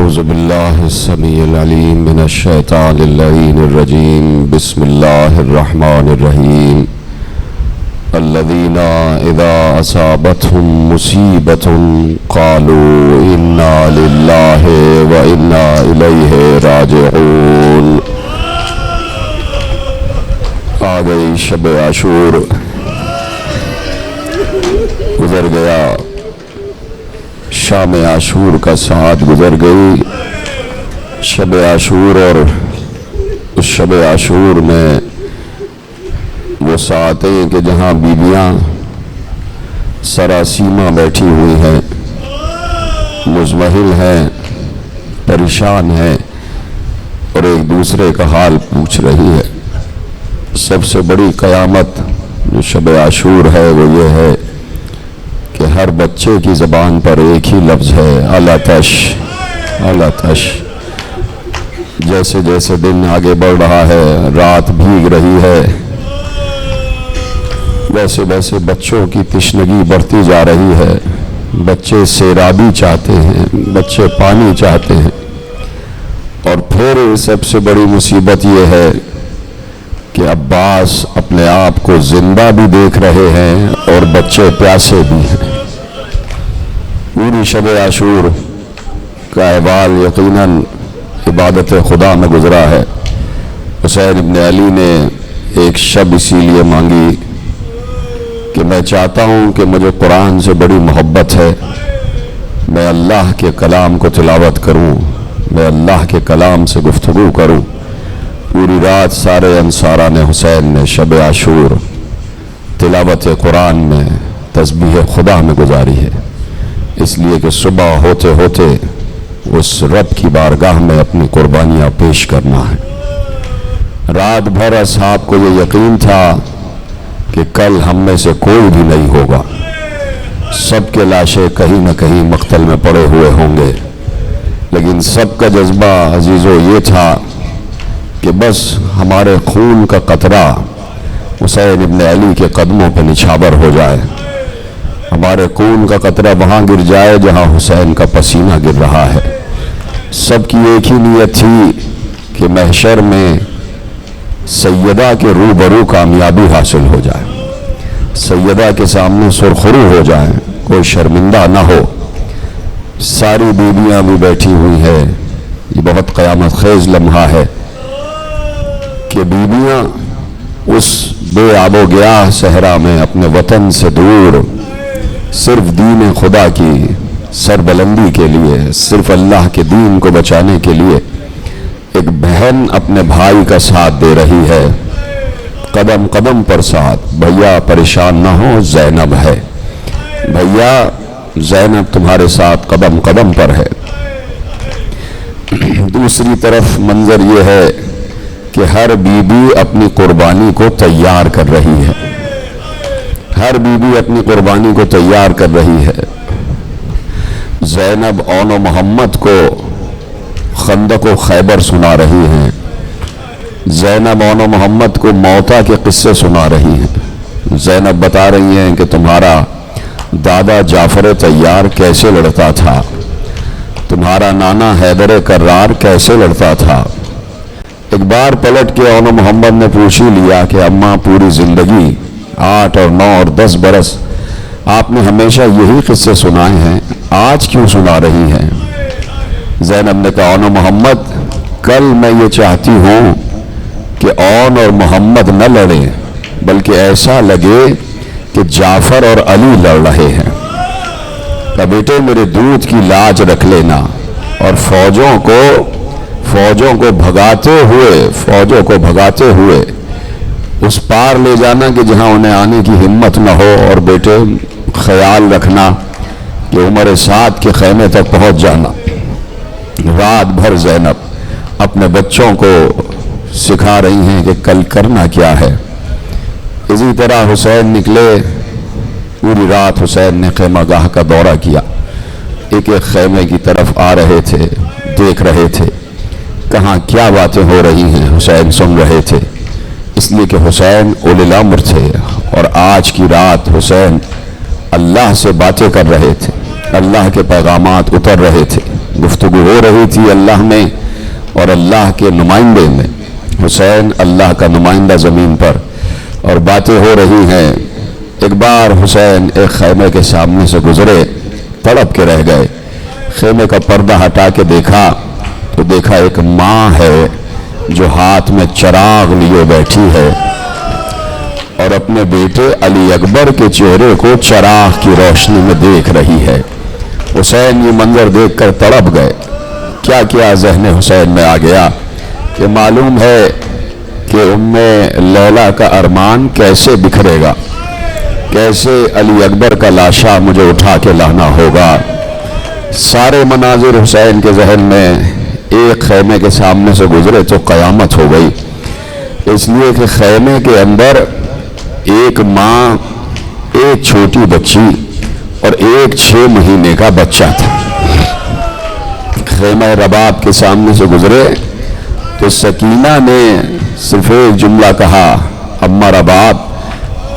اعوذ باللہ السمیع العلیم من الشیطان اللعین الرجیم بسم اللہ الرحمن الرحیم الذین اذا اصابتهم مصیبت قالوا انا للہ وانا الیہ راجعون۔ آ گئی شب عاشور، گزر گیا شام عاشور کا ساعت، گزر گئی شب عاشور، اور اس شب عاشور میں وہ ساعتیں کہ جہاں بیویاں سراسیمہ بیٹھی ہوئی ہیں، مزمحل ہیں، پریشان ہیں اور ایک دوسرے کا حال پوچھ رہی ہے۔ سب سے بڑی قیامت جو شب عاشور ہے وہ یہ ہے کہ ہر بچے کی زبان پر ایک ہی لفظ ہے، العطش العطش۔ جیسے جیسے دن آگے بڑھ رہا ہے، رات بھیگ رہی ہے، ویسے ویسے بچوں کی تشنگی بڑھتی جا رہی ہے۔ بچے سیرابی چاہتے ہیں، بچے پانی چاہتے ہیں، اور پھر سب سے بڑی مصیبت یہ ہے کہ عباس اپنے آپ کو زندہ بھی دیکھ رہے ہیں اور بچے پیاسے بھی ہیں۔ پوری شب عاشور کا احوال یقیناً عبادت خدا میں گزرا ہے۔ حسین ابن علی نے ایک شب اسی لیے مانگی کہ میں چاہتا ہوں کہ مجھے قرآن سے بڑی محبت ہے، میں اللہ کے کلام کو تلاوت کروں، میں اللہ کے کلام سے گفتگو کروں۔ پوری رات سارے انصاران حسین نے شب عاشور تلاوت قرآن میں، تسبیح خدا میں گزاری ہے، اس لیے کہ صبح ہوتے ہوتے اس رب کی بارگاہ میں اپنی قربانیاں پیش کرنا ہے۔ رات بھر اصحاب کو یہ یقین تھا کہ کل ہم میں سے کوئی بھی نہیں ہوگا، سب کے لاشیں کہیں نہ کہیں مقتل میں پڑے ہوئے ہوں گے، لیکن سب کا جذبہ عزیزو یہ تھا کہ بس ہمارے خون کا قطرہ حسین ابن علی کے قدموں پہ نچھاور ہو جائے، ہمارے خون کا قطرہ وہاں گر جائے جہاں حسین کا پسینہ گر رہا ہے۔ سب کی ایک ہی نیت تھی کہ محشر میں سیدہ کے روبرو کامیابی حاصل ہو جائے، سیدہ کے سامنے سرخرو ہو جائے، کوئی شرمندہ نہ ہو۔ ساری بیویاں بھی بیٹھی ہوئی ہیں، یہ بہت قیامت خیز لمحہ ہے کہ بیویاں اس بے آب و گیاہ صحرا میں اپنے وطن سے دور صرف دین خدا کی سربلندی کے لیے، صرف اللہ کے دین کو بچانے کے لیے ایک بہن اپنے بھائی کا ساتھ دے رہی ہے، قدم قدم پر ساتھ۔ بھیا پریشان نہ ہو، زینب ہے، بھیا زینب تمہارے ساتھ قدم قدم پر ہے۔ دوسری طرف منظر یہ ہے کہ ہر بیوی اپنی قربانی کو تیار کر رہی ہے، ہر بیوی اپنی قربانی کو تیار کر رہی ہے۔ زینب اون و محمد کو خندق و خیبر سنا رہی ہیں، زینب اون و محمد کو موتا کے قصے سنا رہی ہیں۔ زینب بتا رہی ہیں کہ تمہارا دادا جعفر طیار کیسے لڑتا تھا، تمہارا نانا حیدر کرار کیسے لڑتا تھا۔ ایک بار پلٹ کے اون و محمد نے پوچھ ہی لیا کہ اماں پوری زندگی 8 اور 9 اور 10 برس آپ نے ہمیشہ یہی قصے سنائے ہیں، آج کیوں سنا رہی ہیں؟ زینب نے کہا اون و محمد کل میں یہ چاہتی ہوں کہ اون اور محمد نہ لڑیں، بلکہ ایسا لگے کہ جعفر اور علی لڑ رہے ہیں۔ کہ بیٹے میرے دودھ کی لاج رکھ لینا اور فوجوں کو بھگاتے ہوئے اس پار لے جانا کہ جہاں انہیں آنے کی ہمت نہ ہو، اور بیٹے خیال رکھنا کہ عمر سعد کے خیمے تک پہنچ جانا۔ رات بھر زینب اپنے بچوں کو سکھا رہی ہیں کہ کل کرنا کیا ہے۔ اسی طرح حسین نکلے، پوری رات حسین نے خیمہ گاہ کا دورہ کیا، ایک ایک خیمے کی طرف آ رہے تھے، دیکھ رہے تھے کہاں کیا باتیں ہو رہی ہیں، حسین سن رہے تھے، اس لیے کہ حسین اولی الامر تھے، اور آج کی رات حسین اللہ سے باتیں کر رہے تھے، اللہ کے پیغامات اتر رہے تھے۔ گفتگو ہو رہی تھی اللہ میں اور اللہ کے نمائندے میں، حسین اللہ کا نمائندہ زمین پر، اور باتیں ہو رہی ہیں۔ ایک بار حسین ایک خیمے کے سامنے سے گزرے، تڑپ کے رہ گئے۔ خیمے کا پردہ ہٹا کے دیکھا تو دیکھا ایک ماں ہے جو ہاتھ میں چراغ لیے بیٹھی ہے اور اپنے بیٹے علی اکبر کے چہرے کو چراغ کی روشنی میں دیکھ رہی ہے۔ حسین یہ منظر دیکھ کر تڑپ گئے۔ کیا کیا ذہن حسین میں آ گیا کہ معلوم ہے کہ ام لیلا کا ارمان کیسے بکھرے گا، کیسے علی اکبر کا لاشا مجھے اٹھا کے لانا ہوگا۔ سارے مناظر حسین کے ذہن میں، ایک خیمے کے سامنے سے گزرے تو قیامت ہو گئی، اس لیے کہ خیمے کے اندر ایک ماں، ایک چھوٹی بچی اور ایک 6 مہینے کا بچہ تھا۔ خیمہ رباب کے سامنے سے گزرے تو سکینہ نے صرف ایک جملہ کہا، اماں رباب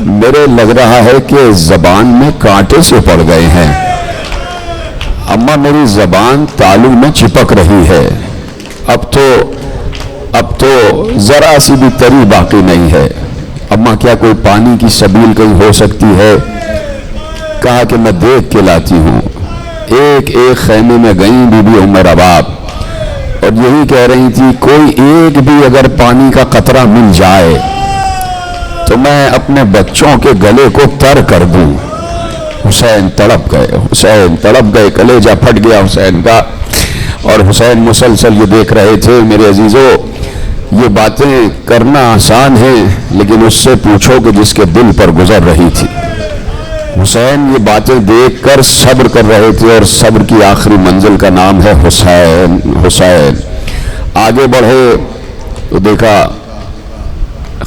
میرے لگ رہا ہے کہ زبان میں کانٹے سے پڑ گئے ہیں، اماں میری زبان تالو میں چپک رہی ہے، اب تو ذرا سی بھی تری باقی نہیں ہے، اماں کیا کوئی پانی کی سبیل کہیں ہو سکتی ہے؟ کہا کہ میں دیکھ کے لاتی ہوں۔ ایک ایک خیمے میں گئیں بی بی ام رباب اور یہی کہہ رہی تھی کوئی ایک بھی اگر پانی کا قطرہ مل جائے تو میں اپنے بچوں کے گلے کو تر کر دوں۔ حسین تڑپ گئے، کلیجہ پھٹ گیا حسین کا، اور حسین مسلسل یہ دیکھ رہے تھے۔ میرے عزیزو، یہ باتیں کرنا آسان ہے لیکن اس سے پوچھو کہ جس کے دل پر گزر رہی تھی۔ حسین یہ باتیں دیکھ کر صبر کر رہے تھے، اور صبر کی آخری منزل کا نام ہے حسین۔ حسین آگے بڑھے تو دیکھا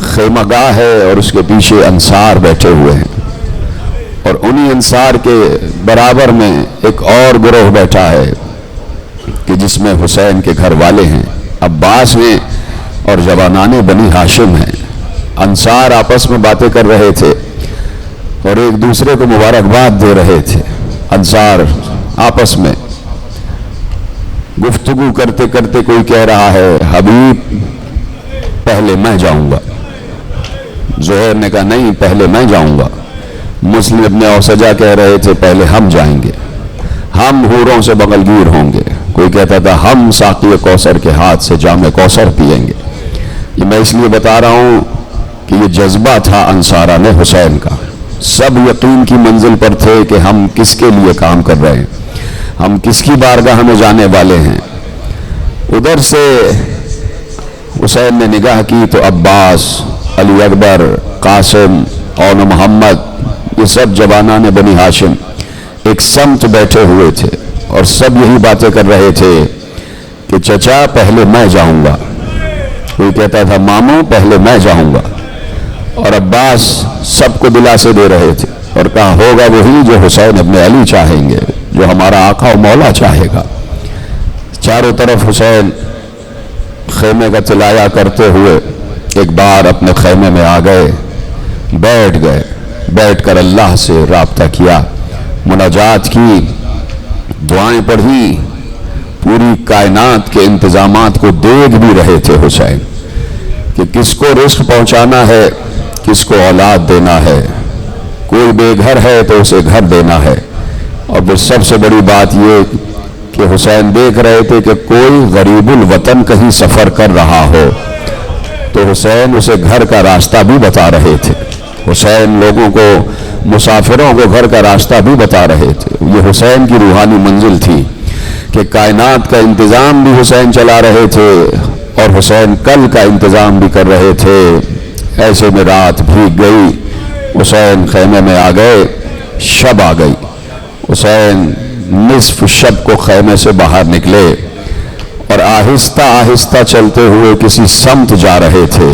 خیمہ گاہ ہے اور اس کے پیچھے انصار بیٹھے ہوئے ہیں، اور انہی انصار کے برابر میں ایک اور گروہ بیٹھا ہے کہ جس میں حسین کے گھر والے ہیں، عباس ہیں اور جوانان بنی ہاشم ہیں۔ انصار آپس میں باتیں کر رہے تھے اور ایک دوسرے کو مبارکباد دے رہے تھے۔ انصار آپس میں گفتگو کرتے کرتے کوئی کہہ رہا ہے حبیب پہلے میں جاؤں گا، زہیر نے کہا نہیں پہلے میں جاؤں گا، مسلم ابن اوسجہ کہہ رہے تھے پہلے ہم جائیں گے، ہم حوروں سے بغلگیر ہوں گے، کوئی کہتا تھا ہم ساقی کوثر کے ہاتھ سے جام کوثر پئیں گے۔ یہ میں اس لیے بتا رہا ہوں کہ یہ جذبہ تھا انصاران حسین کا، سب یقین کی منزل پر تھے کہ ہم کس کے لیے کام کر رہے ہیں، ہم کس کی بارگاہ میں جانے والے ہیں۔ ادھر سے حسین نے نگاہ کی تو عباس، علی اکبر، قاسم اور محمد، یہ سب جوانان بنی ہاشم ایک سمت بیٹھے ہوئے تھے اور سب یہی باتیں کر رہے تھے کہ چچا پہلے میں جاؤں گا، کوئی کہتا تھا ماموں پہلے میں جاؤں گا، اور عباس سب کو دلاسے دے رہے تھے اور کہا ہوگا وہی جو حسین ابن علی چاہیں گے، جو ہمارا آقا و مولا چاہے گا۔ چاروں طرف حسین خیمے کا تلایا کرتے ہوئے ایک بار اپنے خیمے میں آ گئے، بیٹھ کر اللہ سے رابطہ کیا، مناجات کی، دعائیں پڑھی، پوری کائنات کے انتظامات کو دیکھ بھی رہے تھے حسین کہ کس کو رزق پہنچانا ہے، کس کو اولاد دینا ہے، کوئی بے گھر ہے تو اسے گھر دینا ہے، اور پھر سب سے بڑی بات یہ کہ حسین دیکھ رہے تھے کہ کوئی غریب الوطن کہیں سفر کر رہا ہو تو حسین اسے گھر کا راستہ بھی بتا رہے تھے، حسین لوگوں کو، مسافروں کو گھر کا راستہ بھی بتا رہے تھے۔ یہ حسین کی روحانی منزل تھی کہ کائنات کا انتظام بھی حسین چلا رہے تھے اور حسین کل کا انتظام بھی کر رہے تھے۔ ایسے میں رات بھیگ گئی، حسین خیمے میں آ گئے، شب آ گئی، حسین نصف شب کو خیمے سے باہر نکلے اور آہستہ آہستہ چلتے ہوئے کسی سمت جا رہے تھے۔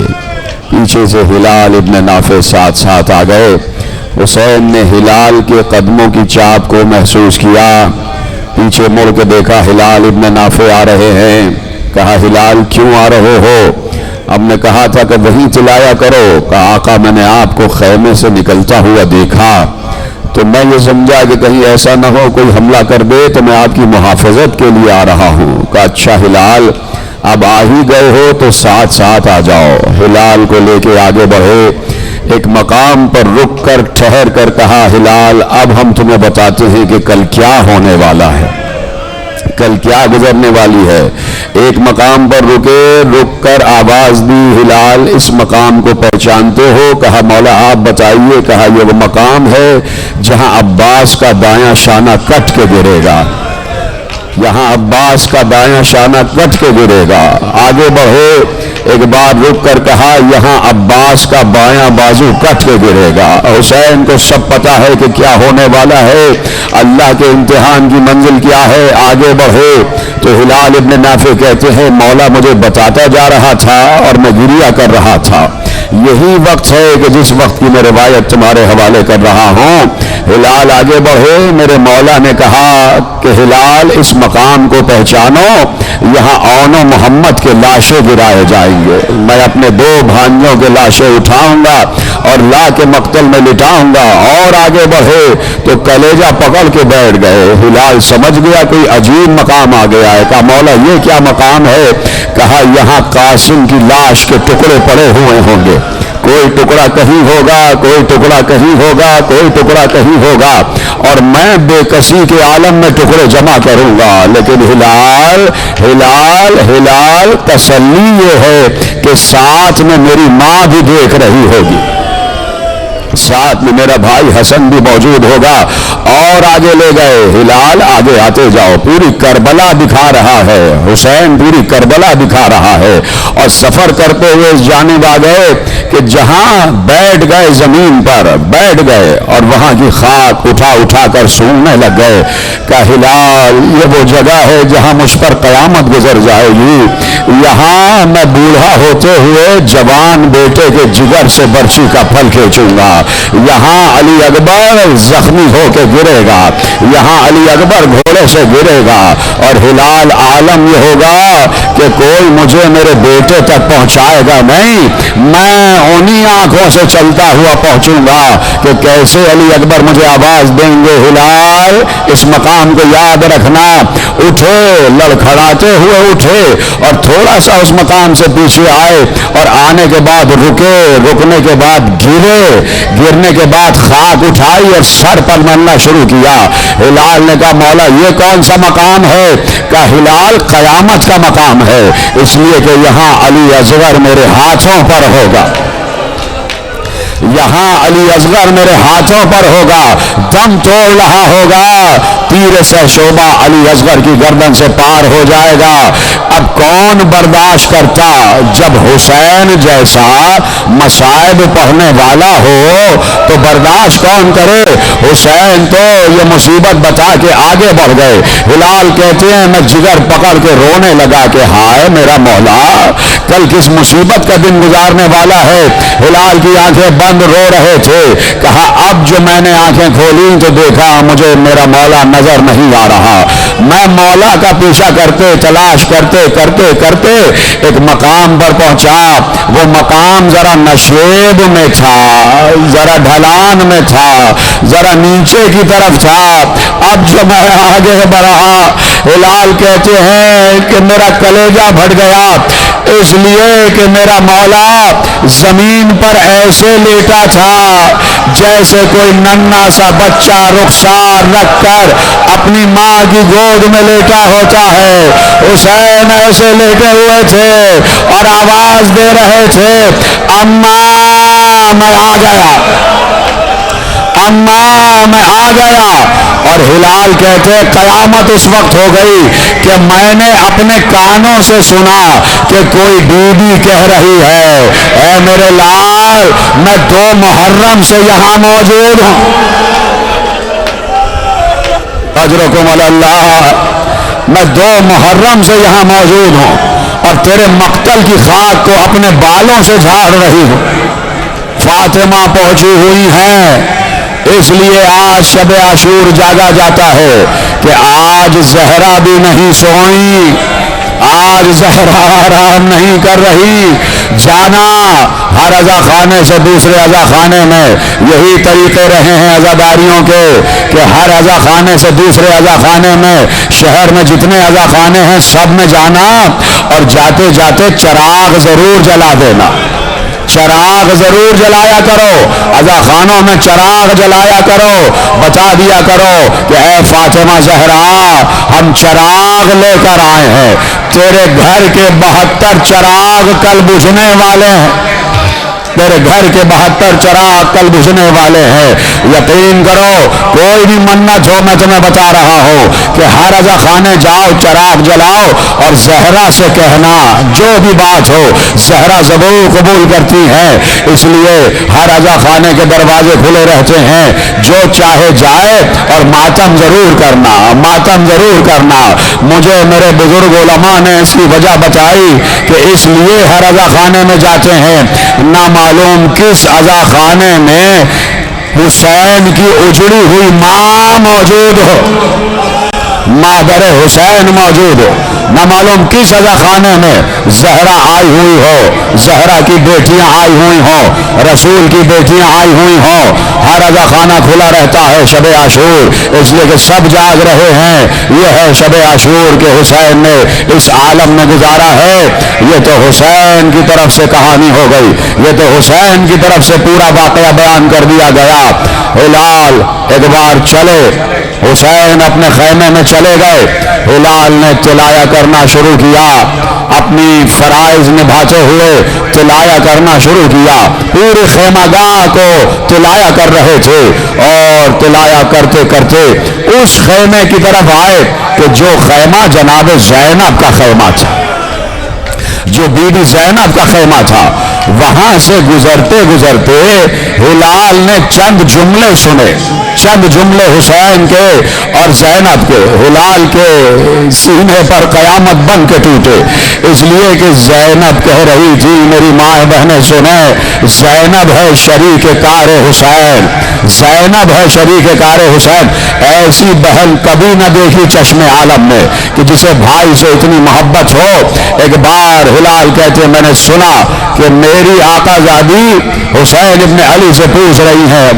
پیچھے سے ہلال ابن نافع ساتھ آ گئے۔ حسین نے ہلال کے قدموں کی چاپ کو محسوس کیا، پیچھے مڑ کے دیکھا ہلال ابن نافع آ رہے ہیں۔ کہا ہلال کیوں آ رہے ہو؟ ہم نے کہا تھا کہ وہی چلایا کرو۔ کہا آقا میں نے آپ کو خیمے سے نکلتا ہوا دیکھا، تو میں یہ سمجھا کہ کہیں ایسا نہ ہو کوئی حملہ کر دے، تو میں آپ کی محافظت کے لیے آ رہا ہوں۔ کہا اچھا ہلال اب آ ہی گئے ہو تو ساتھ ساتھ آ جاؤ۔ ہلال کو لے کے آگے بڑھے، ایک مقام پر رک کر ٹھہر کر کہا ہلال اب ہم تمہیں بتاتے ہیں کہ کل کیا ہونے والا ہے، کل کیا گزرنے والی ہے۔ ایک مقام پر رکے، رک کر آواز دی ہلال اس مقام کو پہچانتے ہو؟ کہا مولا آپ بتائیے۔ کہا یہ وہ مقام ہے جہاں عباس کا دایاں شانہ کٹ کے گرے گا، یہاں عباس کا دایاں شانہ کٹ کے گرے گا۔ آگے بڑھے، ایک بار رک کر کہا یہاں عباس کا بایاں بازو کٹ کے گرے گا۔ حسین کو سب پتا ہے کہ کیا ہونے والا ہے، اللہ کے امتحان کی منزل کیا ہے۔ آگے بڑھے تو ہلال ابن نافع کہتے ہیں مولا مجھے بتاتا جا رہا تھا اور میں گریہ کر رہا تھا۔ یہی وقت ہے کہ جس وقت کی میں روایت تمہارے حوالے کر رہا ہوں۔ ہلال آگے بڑھے، میرے مولا نے کہا کہ ہلال اس مقام کو پہچانو، یہاں اون و محمد کے لاشیں گرائے جائیں گے۔ میں اپنے 2 بھانجوں کے لاشیں اٹھاؤں گا اور لا کے مقتل میں لٹاؤں گا۔ اور آگے بڑھے تو کلیجہ پکڑ کے بیٹھ گئے۔ ہلال سمجھ گیا کوئی عجیب مقام آ گیا ہے۔ کہا مولا یہ کیا مقام ہے؟ کہا یہاں قاسم کی لاش کے ٹکڑے پڑے ہوئے ہوں گے، کوئی ٹکڑا کہیں ہوگا، کوئی ٹکڑا کہیں ہوگا، کوئی ٹکڑا کہیں ہوگا، اور میں بے کسی کے عالم میں ٹکڑے جمع کروں گا۔ لیکن ہلال ہلال ہلال تسلی یہ ہے کہ ساتھ میں میری ماں بھی دیکھ رہی ہوگی، ساتھ میں میرا بھائی حسن بھی موجود ہوگا۔ اور آگے لے گئے، ہلال آگے آتے جاؤ، پوری کربلا دکھا رہا ہے، حسین پوری کربلا دکھا رہا ہے۔ اور سفر کرتے ہوئے اس جانب آ گئے کہ جہاں بیٹھ گئے زمین پر بیٹھ گئے اور وہاں کی خاک اٹھا اٹھا کر سونگنے لگ گئے۔ کہ ہلال یہ وہ جگہ ہے جہاں مجھ پر قیامت گزر جائے گی، یہاں میں بوڑھا ہوتے ہوئے جوان بیٹے کے جگر سے برچی کا پھل کھینچوں گا، یہاں علی اکبر زخمی ہو کے گرے گا، یہاں علی اکبر گھوڑے سے گرے گا۔ اور ہلال عالم یہ ہوگا کہ کوئی مجھے میرے بیٹے تک پہنچائے گا نہیں، میں انہی آنکھوں سے چلتا ہوا پہنچوں گا کہ کیسے علی اکبر مجھے آواز دیں گے ہلال اس مقام کو یاد رکھنا۔ اٹھے، لڑکھڑاتے ہوئے اٹھے اور تھوڑا سا اس مقام سے پیچھے آئے اور آنے کے بعد رکے، رکنے کے بعد گرے، گرنے کے بعد خاک اٹھائی اور سر پر ملنا شروع کیا۔ ہلال نے کہا مولا یہ کون سا مقام ہے؟ کہا ہلال قیامت کا مقام ہے، اس لیے کہ یہاں علی اصغر میرے ہاتھوں پر ہوگا، یہاں علی اصغر میرے ہاتھوں پر ہوگا، دم توڑ رہا ہوگا، تیر سے شعبہ علی اصغر کی گردن سے پار ہو جائے گا۔ اب کون برداشت کرتا جب حسین جیسا مصائب پڑھنے والا ہو تو برداشت کون کرے؟ حسین تو یہ مصیبت بتا کے آگے بڑھ گئے۔ ہلال کہتے ہیں میں جگر پکڑ کے رونے لگا کہ ہائے میرا مولا کل کس مصیبت کا دن گزارنے والا ہے۔ ہلال کی آنکھیں بند رو رہے تھے۔ کہا اب جو میں نے آنکھیں کھولی تو دیکھا مجھے میرا مولا نظر نہیں آ رہا، میں مولا کا پیچھا کرتے تلاش کرتے کرتے کرتے ایک مقام پر پہنچا۔ وہ مقام ذرا نشیب میں تھا، ذرا ڈھلان میں تھا، ذرا نیچے کی طرف تھا۔ اب جو میں آگے بڑھا ہلال کہتے ہیں کہ میرا کلیجہ پھٹ گیا، اس لیے کہ میرا مولا زمین پر ایسے لیٹا تھا جیسے کوئی ننھا سا بچہ رخسار رکھ کر اپنی ماں کی گود میں لیٹا ہوتا ہے۔ حسین ایسے لیٹے ہوئے تھے اور آواز دے رہے تھے اماں میں آ گیا، اماں میں آ گیا۔ اور ہلال کہتے قیامت اس وقت ہو گئی کہ میں نے اپنے کانوں سے سنا کہ کوئی بی بی کہہ رہی ہے اے میرے لال میں 2 محرم سے یہاں موجود ہوں، اجرکم اللہ، میں 2 محرم سے یہاں موجود ہوں اور تیرے مقتل کی خاک کو اپنے بالوں سے جھاڑ رہی ہوں۔ فاطمہ پہنچی ہوئی ہیں، اس لیے آج شب عاشور جاگا جاتا ہے کہ آج زہرا بھی نہیں سوئی، آج زہرا آرام نہیں کر رہی، جانا ہر عزا خانے سے دوسرے عزا خانے میں. یہی طریقے رہے ہیں عزاداریوں کے کہ ہر عزا خانے سے دوسرے عزا خانے میں، شہر میں جتنے عزا خانے ہیں سب میں جانا اور جاتے جاتے چراغ ضرور جلا دینا. چراغ ضرور جلایا کرو، عزا خانوں میں چراغ جلایا کرو. بتا دیا کرو کہ اے فاطمہ زہرا، ہم چراغ لے کر آئے ہیں، تیرے گھر کے 72 چراغ کل بجھنے والے ہیں. تیرے گھر کے 72 چراغ کل بجھنے والے ہیں. یقین کرو، کوئی بھی منت ہو، میں تمہیں بتا رہا ہوں کہ ہر عزا خانے جاؤ، چراغ جلاؤ اور زہرا سے کہنا جو بھی بات ہو. زہرا ضرور قبول کرتی ہیں، اس لیے ہر عزا خانے کے دروازے کھلے رہتے ہیں. جو چاہے جائے اور ماتم ضرور کرنا، ماتم ضرور کرنا. مجھے میرے بزرگ علماء نے اس کی وجہ بتائی کہ اس لیے ہر عزا خانے میں جاتے ہیں. نہ معلوم کس عزا خانے میں حسین کی اجڑی ہوئی ماں موجود ہو، مادر حسین موجود ہو. نہ معلوم کس عزا خانے میں زہرا آئی ہوئی ہو، زہرا کی بیٹیاں آئی ہوئی ہوں، رسول کی بیٹیاں آئی ہوئی ہوں. ہر عزا خانہ کھلا رہتا ہے شب عاشور، اس لیے کہ سب جاگ رہے ہیں. یہ ہے شب عاشور کہ حسین نے اس عالم میں گزارا ہے. یہ تو حسین کی طرف سے کہانی ہو گئی، یہ تو حسین کی طرف سے پورا واقعہ بیان کر دیا گیا. ہلال ایک بار چلے، حسین اپنے خیمے میں چلے گئے. ہلال نے تلایا کرنا شروع کیا، اپنی فرائض نبھاتے ہوئے تلایا کرنا شروع کیا. پورے خیمہ گاہ کو تلایا کر رہے تھے اور تلایا کرتے کرتے اس خیمے کی طرف آئے کہ جو خیمہ جناب زینب کا خیمہ تھا، جو بی بی زینب کا خیمہ تھا. وہاں سے گزرتے گزرتے ہلال نے چند جملے سنے، چند جملے حسین کے اور زینب کے. ہلال کے سینے پر قیامت بن کے ٹوٹے، اس لیے کہ زینب کہہ رہی تھی، میری ماں بہنیں سنیں، زینب ہے شریک کار حسین، زینب ہے شریک کار حسین. ایسی بہن کبھی نہ دیکھی چشم عالم میں کہ جسے بھائی سے اتنی محبت ہو. ایک بار ہلال کہتے میں نے سنا کہ میری آقا زادی حسین ابن علی سے پوچھ رہی ہیں،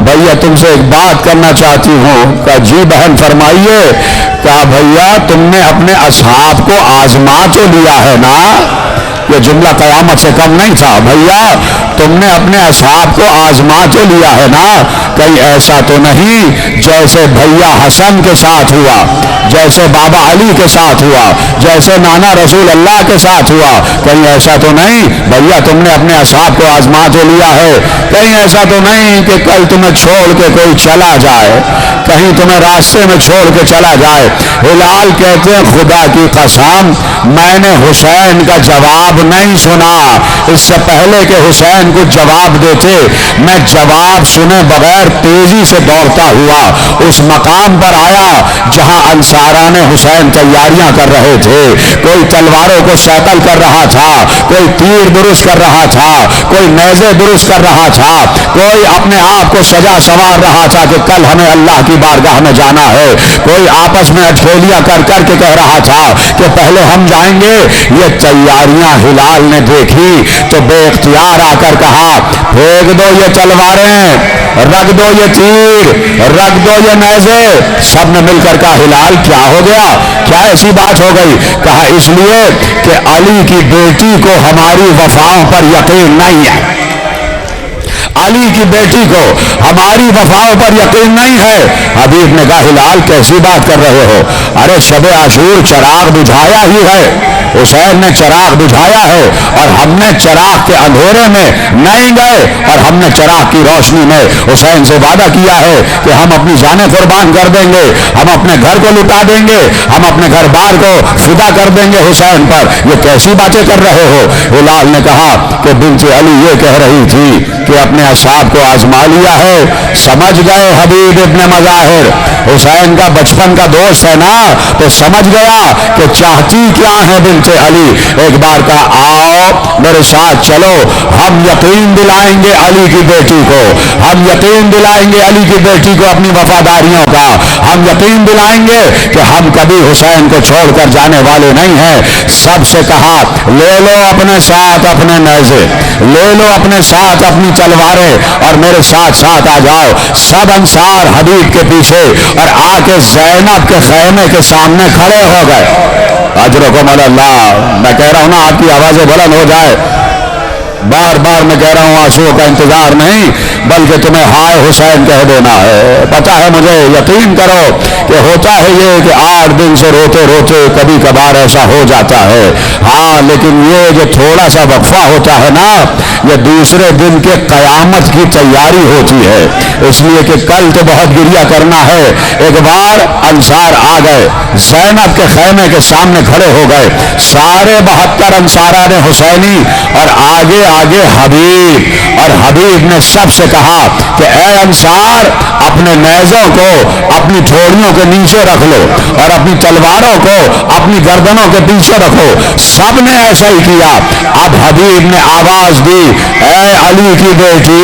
بھیا تم سے ایک بات کرنا چاہتی ہوں. کہا جی بہن فرمائیے. کہا بھیا تم نے اپنے اصحاب کو آزما تو لیا ہے نا. یہ جملہ قیامت سے کم نہیں تھا. بھیا تم نے اپنے اصحاب کو آزما تو لیا ہے نا. کہیں ایسا تو نہیں جیسے بھیا حسن کے ساتھ ہوا، جیسے بابا علی کے ساتھ ہوا، جیسے نانا رسول اللہ کے ساتھ ہوا. کہیں ایسا تو نہیں بھیا تم نے اپنے اصحاب کو آزما تو لیا ہے. کہیں ایسا تو نہیں کہ کل تمہیں چھوڑ کے کوئی چلا جائے، کہیں تمہیں راستے میں چھوڑ کے چلا جائے. ہلال کہتے ہیں خدا کی قسم میں نے حسین کا جواب نہیں سنا. اس سے پہلے کہ حسین کو جواب دیتے، میں جواب سنے بغیر تیزی سے دوڑتا ہوا اس مقام پر آیا جہاں انصاران حسین تیاریاں کر رہے تھے. کوئی تلواروں کو سیکل کر رہا تھا، کوئی تیر درست کر رہا تھا، کوئی نیزے درست کر رہا تھا، کوئی اپنے آپ کو سجا سنوار رہا تھا کہ کل ہمیں اللہ کی بارگاہ میں جانا ہے. کوئی آپس میں اٹھولیاں کر کر کے کہہ رہا تھا کہ پہلے ہم جائیں گے. یہ تیاریاں ہلال نے دیکھی تو بے اختیار آ کر کہا پھینک دو یہ تلواریں، رکھ دو یہ تیر، رکھ دو یہ نیزے. سب نے مل کر کہا ہلال کیا ہو گیا، کیا ایسی بات ہو گئی؟ کہا اس لیے کہ علی کی بیٹی کو ہماری وفاؤں پر یقین نہیں ہے، علی کی بیٹی کو ہماری وفاؤں پر یقین نہیں ہے. حبیب نے کہا ہلال کیسی بات کر رہے ہو؟ ارے شب عاشور چراغ بجھایا ہی ہے، حسین نے چراغ بجھایا ہے اور ہم نے چراغ کے اندھیرے میں نہیں گئے اور ہم نے چراغ کی روشنی میں حسین سے وعدہ کیا ہے کہ ہم اپنی جانیں قربان کر دیں گے، ہم اپنے گھر کو لٹا دیں گے، ہم اپنے گھر بار کو فدا کر دیں گے حسین پر. یہ کیسی باتیں کر رہے ہو؟ ہلال نے کہا کہ بنت علی یہ کہہ رہی تھی کہ اپنے اصحاب کو آزما لیا ہے. سمجھ گئے حبیب ابن مظاہر حسین کا بچپن کا دوست ہے نا، تو سمجھ گیا کہ چاہتی کیا ہے بنت تھے علی، ایک بار کہا آؤ میرے ساتھ چلو، ہم یقین دلائیں گے علی کی بیٹی کو، ہم یقین دلائیں گے علی کی بیٹی کو اپنی وفاداریوں کا، ہم یقین دلائیں گے کہ ہم کبھی حسین کو چھوڑ کر جانے والے نہیں ہیں۔ سب سے کہا لے لو اپنے ساتھ اپنے نیزے، لے لو اپنے ساتھ اپنی تلواریں اور میرے ساتھ ساتھ آ جاؤ۔ سب انصار حبیب کے پیچھے اور آ کے زینب کے خیمے کے سامنے کھڑے ہو گئے۔ اجرکم اللہ، میں کہہ رہا ہوں نا آپ کی آوازیں بلند ہو جائے، بار بار میں کہہ رہا ہوں آنسوؤں کا انتظار نہیں بلکہ تمہیں ہائے حسین کہہ دینا ہے۔ پتہ ہے مجھے، یقین کرو کہ ہوتا ہے یہ کہ 8 دن سے روتے روتے کبھی کبھار ایسا ہو جاتا ہے، ہاں لیکن یہ جو تھوڑا سا وقفہ ہوتا ہے نا، یہ دوسرے دن کے قیامت کی تیاری ہوتی ہے، اس لیے کہ کل تو بہت گریہ کرنا ہے۔ ایک بار انصار آ گئے، زینب کے خیمے کے سامنے کھڑے ہو گئے، سارے 72 انصاران حسینی اور آگے آگے حبیب، اور حبیب نے سب سے کہا کہ اے انصار اپنے نیزوں کو اپنی تھوڑیوں کے نیچے رکھ لو اور اپنی تلواروں کو اپنی گردنوں کے پیچھے رکھو۔ سب نے ایسا ہی کیا۔ اب حبیب نے آواز دی اے علی کی بیٹی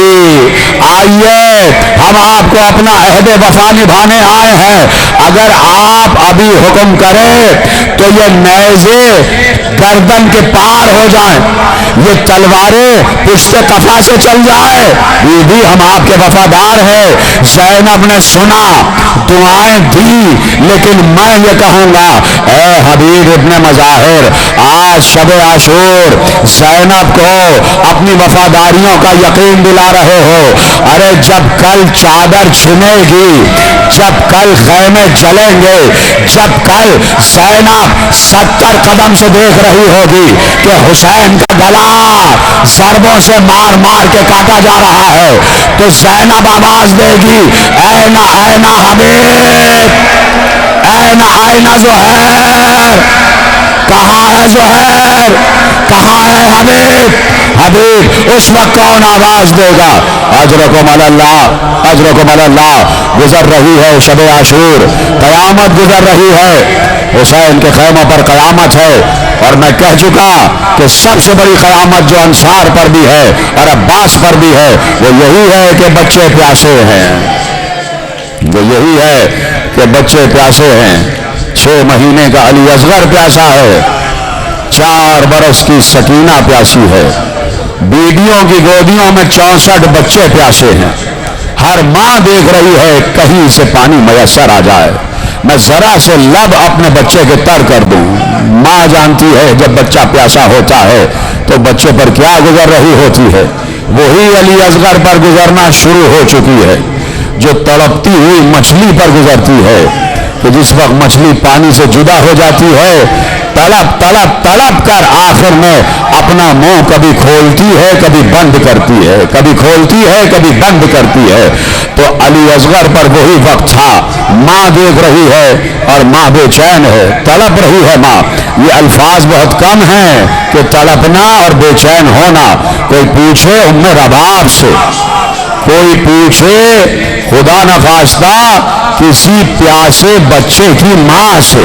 آئیے، ہم آپ کو اپنا عہد وفا نبھانے آئے ہیں، اگر آپ ابھی حکم کریں تو یہ نیزے گردن کے پار ہو جائیں، یہ تلواریں پشت قفا سے چل جائے، یہ بھی ہم آپ کے وفادار ہیں۔ زینب نے سنا، دعائیں دی، لیکن میں یہ کہوں گا اے حبیب ابن مظاہر، آج شب عاشور زینب کو اپنی وفاداریوں کا یقین دلا رہے ہو۔ ارے جب کل چادر چھنے گی، جب کل خیمے جلیں گے، جب کل زینب 70 قدم سے دیکھ رہی ہوگی کہ حسین کا گلا ضربوں سے مار مار کے کاٹا جا رہا ہے، تو زینب آواز دے گی اینا اینا حبیب، اینا اینا زہیر، کہاں ہے زہیر، کہاں ہے حبیب۔ حبیب اس وقت کون آواز دے گا؟ اجرکم اللہ، اجرکم اللہ۔ گزر رہی ہے شب عاشور، قیامت گزر رہی ہے، حسین کے خیموں پر قیامت ہے، اور میں کہہ چکا کہ سب سے بڑی قیامت جو انصار پر بھی ہے اور عباس پر بھی ہے وہ یہی ہے کہ بچے پیاسے ہیں، وہ یہی ہے کہ بچے پیاسے ہیں۔ 6 مہینے کا علی اصغر پیاسا ہے، 4 برس کی سکینہ پیاسی ہے، بیویوں کی گودیوں میں 64 بچے پیاسے ہیں۔ ہر ماں دیکھ رہی ہے کہیں سے پانی میسر آ جائے، میں ذرا سے لب اپنے بچے کے تر کر دوں۔ ماں جانتی ہے جب بچہ پیاسا ہوتا ہے تو بچے پر کیا گزر رہی ہوتی ہے، وہی علی اصغر پر گزرنا شروع ہو چکی ہے، جو تڑپتی ہوئی مچھلی پر گزرتی ہے کہ جس وقت مچھلی پانی سے جدا ہو جاتی ہے، تڑپ تڑپ تڑپ کر آخر میں اپنا منہ کبھی کھولتی ہے کبھی بند کرتی ہے، کبھی کھولتی ہے کبھی بند کرتی ہے۔ تو علی اصغر پر وہی وقت تھا، ماں دیکھ رہی ہے اور ماں بے چین ہے، تڑپ رہی ہے ماں۔ یہ الفاظ بہت کم ہیں کہ تڑپنا اور بے چین ہونا۔ کوئی پوچھے ام رباب سے، کوئی پوچھے خدا نخواستہ کسی پیاسے بچے کی ماں سے،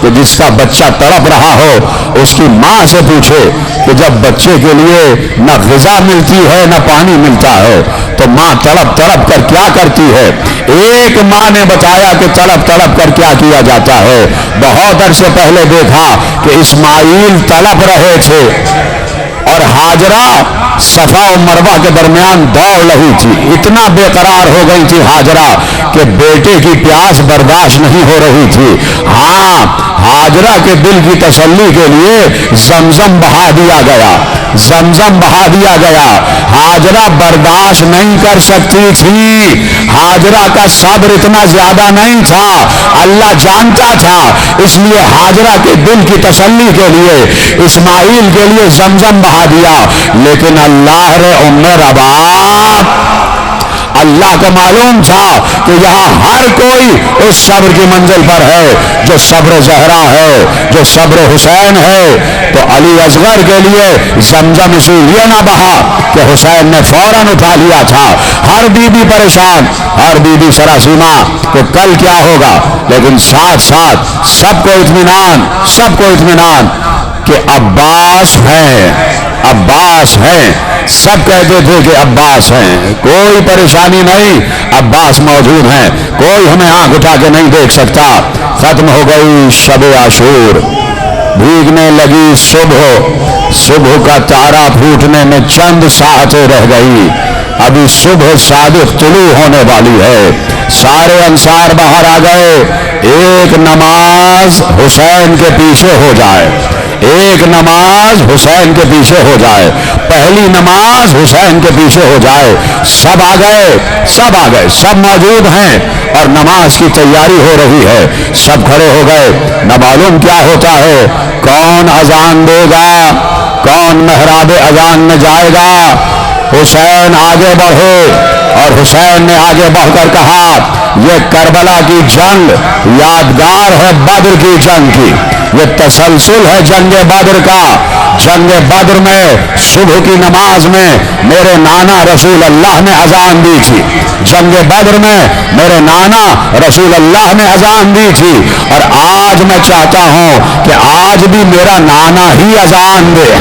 کہ جس کا بچہ تڑپ رہا ہو اس کی ماں سے پوچھے کہ جب بچے کے لیے نہ غذا ملتی ہے نہ پانی ملتا ہے تو ماں تڑپ تڑپ کر کیا کرتی ہے۔ ایک ماں نے بتایا کہ تڑپ تڑپ کر کیا کیا جاتا ہے۔ بہت عرصے پہلے دیکھا کہ اسماعیل تڑپ رہے تھے اور ہاجرہ صفا و مروہ کے درمیان دوڑ رہی تھی، اتنا بے قرار ہو گئی تھی ہاجرہ کہ بیٹے کی پیاس برداشت نہیں ہو رہی تھی۔ ہاں ہاجرہ کے دل کی تسلی کے لیے زمزم بہا دیا گیا، زمزم بہا دیا گیا۔ ہاجرہ برداشت نہیں کر سکتی تھی، ہاجرہ کا صبر اتنا زیادہ نہیں تھا، اللہ جانتا تھا، اس لیے ہاجرہ کے دل کی تسلی کے لیے اسماعیل کے لیے زمزم بہا دیا۔ لیکن اللہ رے ام رباب، اللہ کو معلوم تھا کہ یہاں ہر کوئی اس صبر کی منزل پر ہے جو صبر زہرا ہے، جو صبر حسین ہے۔ تو علی اصغر کے لیے زمزم اس لیے نہ بہا کہ حسین نے فوراً اٹھا لیا تھا۔ ہر بی بی پریشان، ہر بی بی سراسیمہ کہ کل کیا ہوگا، لیکن ساتھ ساتھ سب کو اطمینان، سب کو اطمینان کہ عباس ہیں، عباس ہیں، سب کہتے تھے کہ عباس ہیں، کوئی پریشانی نہیں، عباس موجود ہیں، کوئی ہمیں آنکھ اٹھا کے نہیں دیکھ سکتا۔ ختم ہو گئی شب عاشور، بھیگنے لگی صبح، صبح کا تارا پھوٹنے میں چند ساعتیں رہ گئی، ابھی صبح صادق طلوع ہونے والی ہے۔ سارے انصار باہر آ گئے، ایک نماز حسین کے پیچھے ہو جائے، ایک نماز حسین کے پیچھے ہو جائے، پہلی نماز حسین کے پیچھے ہو جائے۔ سب آ گئے، سب آ گئے، سب موجود ہیں اور نماز کی تیاری ہو رہی ہے۔ سب کھڑے ہو گئے، نہ معلوم کیا ہوتا ہے، کون اذان دے گا، کون محراب اذان میں جائے گا۔ حسین آگے بڑھے اور حسین نے آگے بڑھ کر کہا، یہ کربلا کی جنگ یادگار ہے بدر کی جنگ کی، یہ تسلسل ہے جنگ بدر کا۔ جنگ بدر میں صبح کی نماز میں میرے نانا رسول اللہ نے اذان دی تھی، جنگ بدر میں میرے نانا رسول اللہ نے اذان دی تھی، اور آج میں چاہتا ہوں کہ آج بھی میرا نانا ہی اذان دے،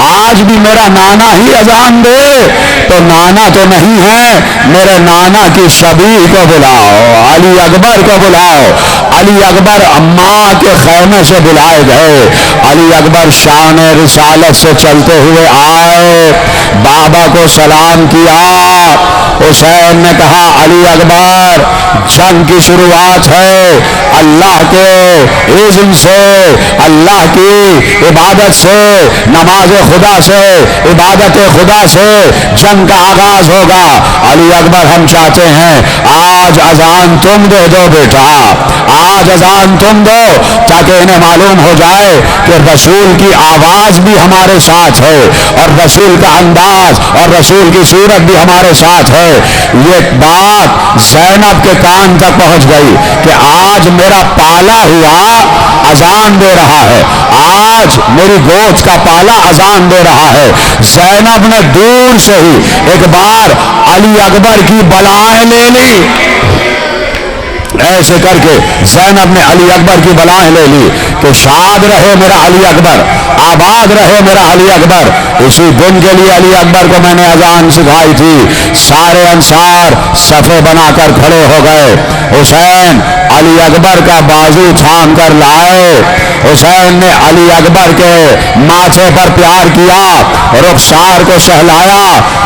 آج بھی میرا نانا ہی اذان دے۔ تو نانا تو نہیں ہے، میرے نانا کی شبیہ کو بلاؤ، علی اکبر کو بلاؤ۔ علی اکبر اماں کے خیمے سے بلائے گئے، علی اکبر شان رسالت سے چلتے ہوئے آئے، بابا کو سلام کیا۔ حسین نے کہا، علی اکبر جنگ کی شروعات ہے، اللہ کے اذن سے، اللہ کی عبادت سے، نماز خدا سے، عبادت خدا سے جنگ کا آغاز ہوگا۔ علی اکبر ہم چاہتے ہیں آج اذان تم دے دو بیٹا، آج اذان تم دو، تاکہ انہیں معلوم ہو جائے کہ رسول کی آواز بھی ہمارے ساتھ ہے اور رسول کا انداز اور رسول کی صورت بھی ہمارے ساتھ ہے۔ یہ بات زینب کے کان تک پہنچ گئی کہ آج میرا پالا ہوا اذان دے رہا ہے، آج میری گود کا پالا اذان دے رہا ہے۔ زینب نے دور سے ہی ایک بار علی اکبر کی بلائیں لے لی، ایسے کر کے زینب نے علی اکبر کی بلائیں لے لی کہ شاد رہے میرا علی اکبر، آباد رہے میرا علی اکبر۔ اسی دن کے لیے علی اکبر کو میں نے اذان سکھائی تھی۔ سارے انصار صفے بنا کر کھڑے ہو گئے، حسین علی اکبر کا بازو تھام کر لائے، حسین نے علی اکبر کے ماتھے پر پیار کیا، رخسار کو سہلایا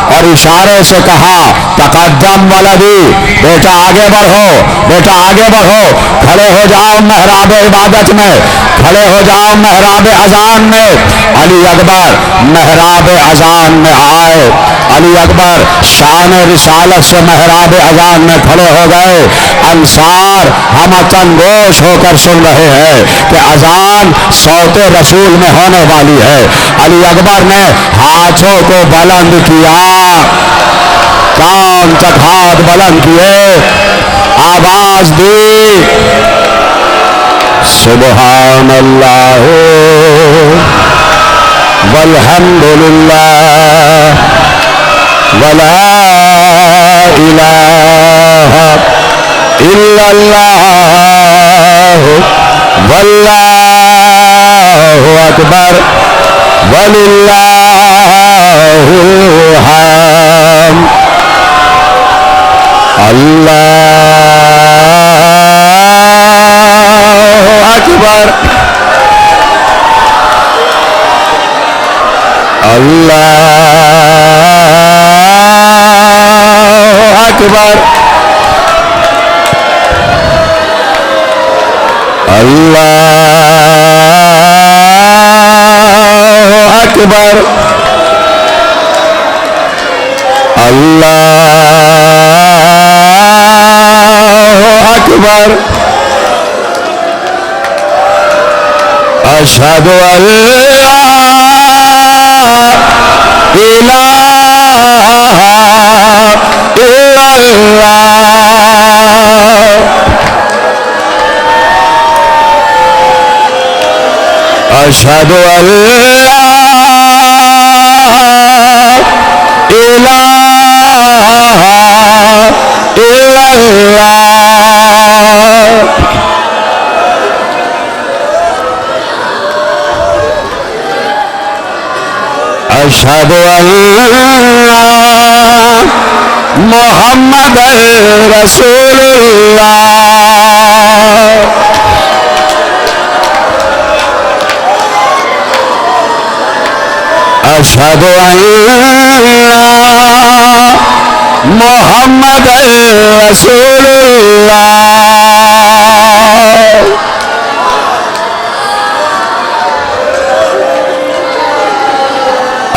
اور اشارے سے کہا، تقدم ولدی، بیٹا آگے بڑھو، بیٹا آگے بڑھو، کھڑے ہو جاؤ محراب عبادت میں، کھڑے ہو جاؤ محراب اذان میں۔ علی اکبر محراب اذان میں آئے، علی اکبر شان رسالت سے محراب اذان میں کھڑے ہو گئے۔ انصار ہم تنگوش ہو کر سن رہے ہیں کہ اذان صوت رسول میں ہونے والی ہے۔ علی اکبر نے ہاتھوں کو بلند کیا، کان تک ہاتھ بلند کیے، آواز دی، سبحان اللہ والحمد للہ ولا الہ الا اللہ واللہ اکبر وللہ الحمد۔ اللہ اکبر، اللہ اکبر، اللہ اکبر، اللہ اکبر، اشہد ان لا الہ الا اللہ، اشہد ان لا الہ الا اللہ، اشہد ان محمد رسول اللہ اشہد ان محمد رسول اللہ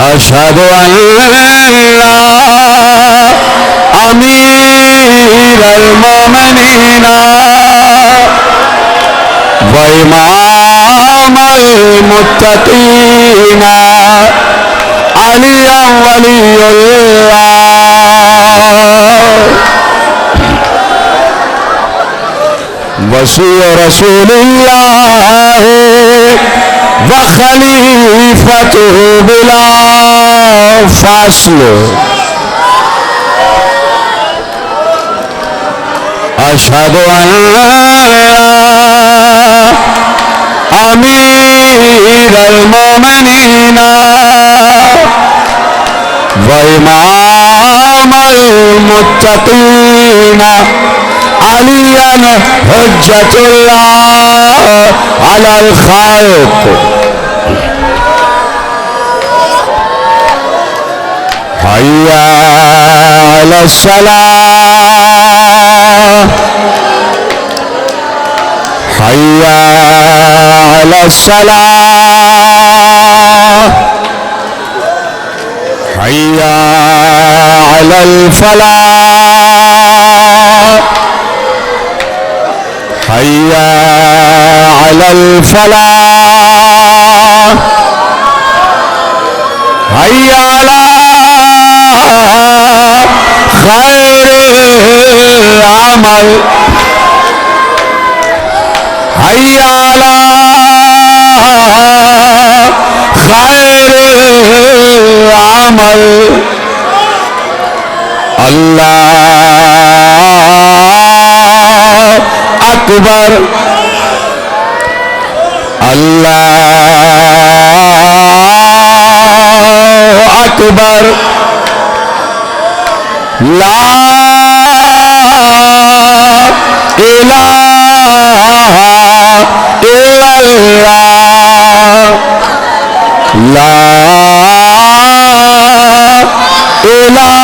اشہد ان امیر المومنین و امام المتقین علی ولی اللہ وصی رسول اللہ وخلیفۃ بلا فاصل اشہد ان امیر المومنین و امام المتقین علی حجت اللہ علی الخلق حی علی الصلاة حی علی الصلاة حی علی الفلاح حی علی الفلاح حی علی خیر العمل حی علی خیر العمل اللہ اکبر اللہ اکبر لا الہ الا اللہ لا الہ